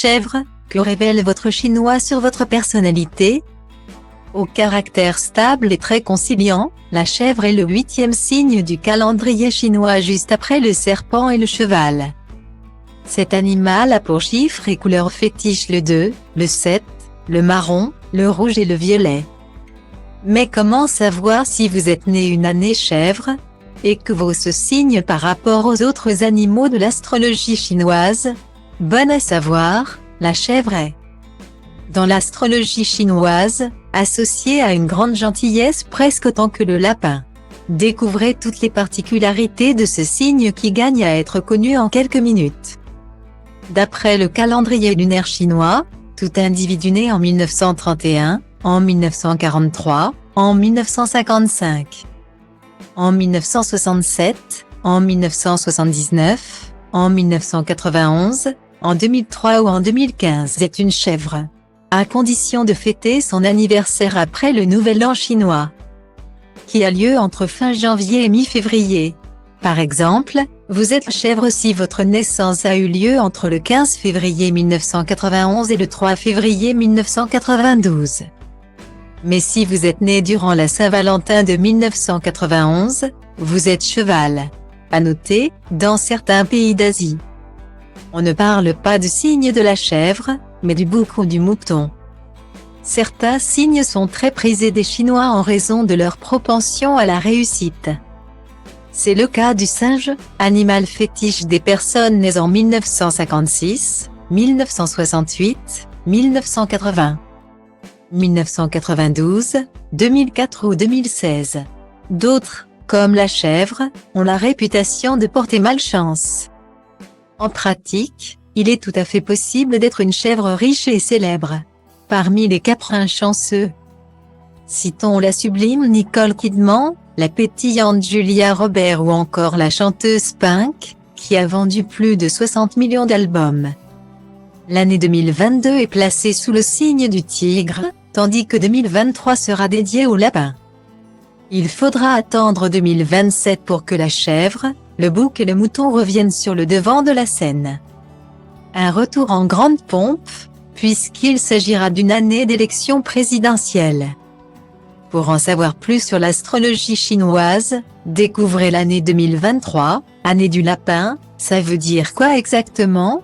Chèvre, que révèle votre chinois sur votre personnalité? Au caractère stable et très conciliant, la chèvre est le 8e signe du calendrier chinois juste après le serpent et le cheval. Cet animal a pour chiffres et couleurs fétiches le 2, le 7, le marron, le rouge et le violet. Mais comment savoir si vous êtes né une année chèvre? Et que vaut ce signe par rapport aux autres animaux de l'astrologie chinoise? Bonne à savoir, la chèvre est, dans l'astrologie chinoise, associée à une grande gentillesse presque autant que le lapin. Découvrez toutes les particularités de ce signe qui gagne à être connu en quelques minutes. D'après le calendrier lunaire chinois, tout individu né en 1931, en 1943, en 1955, en 1967, en 1979, en 1991, en 2003 ou en 2015 est une chèvre, à condition de fêter son anniversaire après le Nouvel An chinois, qui a lieu entre fin janvier et mi-février. Par exemple, vous êtes chèvre si votre naissance a eu lieu entre le 15 février 1991 et le 3 février 1992. Mais si vous êtes né durant la Saint-Valentin de 1991, vous êtes cheval. À noter, dans certains pays d'Asie, on ne parle pas du signe de la chèvre, mais du bouc ou du mouton. Certains signes sont très prisés des Chinois en raison de leur propension à la réussite. C'est le cas du singe, animal fétiche des personnes nées en 1956, 1968, 1980, 1992, 2004 ou 2016. D'autres, comme la chèvre, ont la réputation de porter malchance. En pratique, il est tout à fait possible d'être une chèvre riche et célèbre. Parmi les caprins chanceux, citons la sublime Nicole Kidman, la pétillante Julia Roberts ou encore la chanteuse Pink, qui a vendu plus de 60 millions d'albums. L'année 2022 est placée sous le signe du tigre, tandis que 2023 sera dédié au lapin. Il faudra attendre 2027 pour que la chèvre, le bouc et le mouton reviennent sur le devant de la scène. Un retour en grande pompe, puisqu'il s'agira d'une année d'élection présidentielle. Pour en savoir plus sur l'astrologie chinoise, découvrez l'année 2023, année du lapin. Ça veut dire quoi exactement?